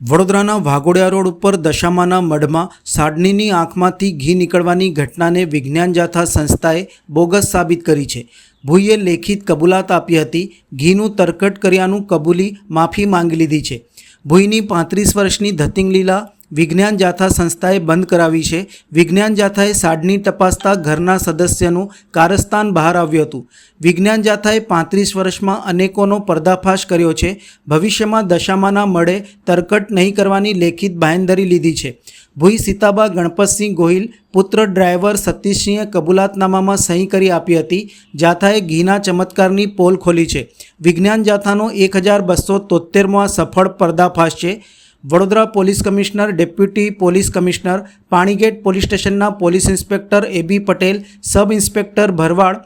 વડોદરાના વાઘોડિયા રોડ ઉપર દશામાના મઢમાં સાડણીની આંખમાંથી ઘી નીકળવાની ઘટનાને વિજ્ઞાન જાથા સંસ્થાએ બોગસ સાબિત કરી છે। ભુઈએ લેખિત કબૂલાત આપી હતી। ઘીનું તરકટ કર્યાનું કબૂલી માફી માંગી લીધી છે। ભુઈની 35 વર્ષની ધતિંગ લીલા વિજ્ઞાન જાથા સંસ્થાએ બંધ કરાવી છે। વિજ્ઞાન જાથાએ સાડણી તપાસતા ઘરના સદસ્યનું કારસ્તાન બહાર આવ્યું હતું। વિજ્ઞાન જાથાએ 35 વર્ષમાં અનેકોનો પર્દાફાશ કર્યો છે। ભવિષ્યમાં દશામાના મળે તરકટ નહીં કરવાની લેખિત બાંહેધરી લીધી છે। ભુઈ સીતાબા ગણપતસિંહ ગોહિલ પુત્ર ડ્રાઈવર સતીશસિંહે કબૂલાતનામામાં સહી કરી આપી હતી। જાથાએ ઘીના ચમત્કારની પોલ ખોલી છે। વિજ્ઞાન જાથાનો 1273મો આ સફળ પર્દાફાશ છે। Vadodara police commissioner, deputy police commissioner, Panigate police સ્ટેશનના પોલીસ ઇન્સ્પેક્ટર એબી પટેલ, સબ ઇન્સ્પેક્ટર ભરવાડ,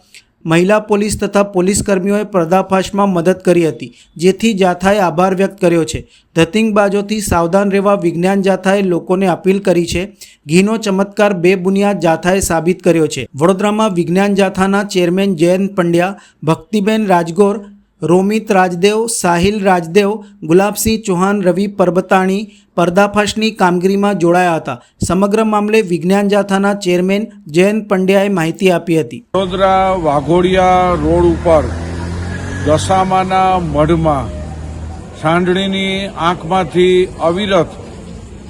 મહિલા પોલીસ તથા પોલીસ કર્મીઓએ પર્દાફાશમાં મદદ કરી હતી, જેથી જાથાએ આભાર વ્યક્ત કર્યો છે। ધતિંગબાજોથી સાવધાન રહેવા વિજ્ઞાન જાથાએ લોકોને અપીલ કરી છે। ઘીનો ચમત્કાર બેબુનિયાદ જાથાએ સાબિત કર્યો છે। વડોદરામાં વિજ્ઞાન જાથાના ચેરમેન જયંત પંડ્યા, ભક્તિબેન રાજગોર, રોમિત રાજદેવ, સાહિલ રાજદેવ, ગુલાબસિંહ ચૌહાણ, રવિ પરબતાણી પર્દાફાશની કામગીરીમાં જોડાયા હતા। સમગ્ર મામલે વિજ્ઞાન જાથાના ચેરમેન જયંત પંડ્યાએ માહિતી આપી હતી। વડોદરા વાઘોડિયા રોડ ઉપર દશામાના મઢમાં સાંઢણીની આંખમાંથી અવિરત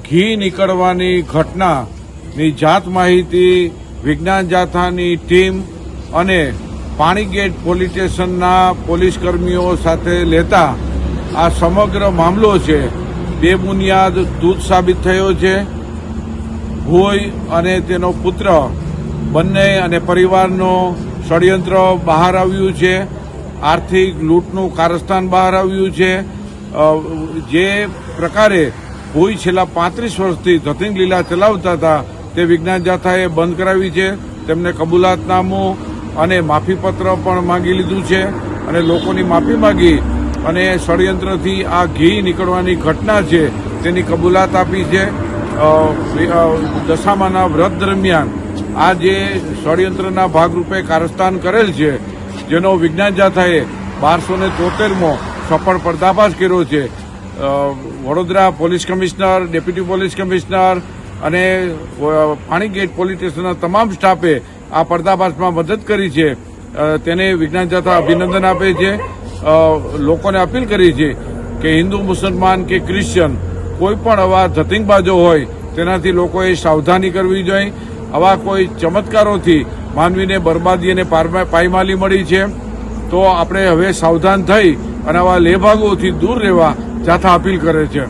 ઘી નીકળવાની ઘટનાની જાત માહિતી વિજ્ઞાન જાથાની ટીમ અને પાણીગેટ પોલીસ સ્ટેશનના પોલીસ કર્મીઓ સાથે લેતા આ સમગ્ર મામલો છે બેબુનિયાદ દૂધ સાબિત થયો છે। ભોઈ અને તેનો પુત્ર બંને અને પરિવારનો ષડયંત્ર બહાર આવ્યું છે। આર્થિક લૂંટનું કારસ્તાન બહાર આવ્યું છે। જે પ્રકારે ભોઈ છેલ્લા 35 વર્ષથી ધતિંગ લીલા ચલાવતા હતા તે વિજ્ઞાન જાથાએ બંધ કરાવી છે। તેમને કબૂલાતનામું અને માફીપત્ર પણ માંગી લીધું છે અને લોકોની માફી માંગી અને ષડયંત્રથી આ ઘી નીકળવાની ઘટના છે તેની કબૂલાત આપી છે। દશામાના વ્રત દરમિયાન આ જે ષડયંત્રના ભાગરૂપે કારસ્તાન કરેલ છે, જેનો વિજ્ઞાન જાથાએ 1273મો સફળ પર્દાફાશ કર્યો છે। Vadodara police commissioner, deputy police commissioner અને પાણીગેટ પોલીસ સ્ટેશનના તમામ સ્ટાફે આ પર્દાફાશમાં મદદ કરી છે। તેને વિજ્ઞાન જાથા અભિનંદન આપે છે। લોકોને અપીલ કરી છે કે હિન્દુ, મુસલમાન કે ક્રિશ્ચન કોઈ પણ આવા ધતિંગબાજો હોય તેનાથી લોકોએ સાવધાની કરવી જોઈએ। આવા કોઈ ચમત્કારોથી માનવીને બરબાદી અને પાયમાલી મળી છે, તો આપણે હવે સાવધાન થઈ અને આવા લેભાગોથી દૂર રહેવા જાથા અપીલ કરે છે।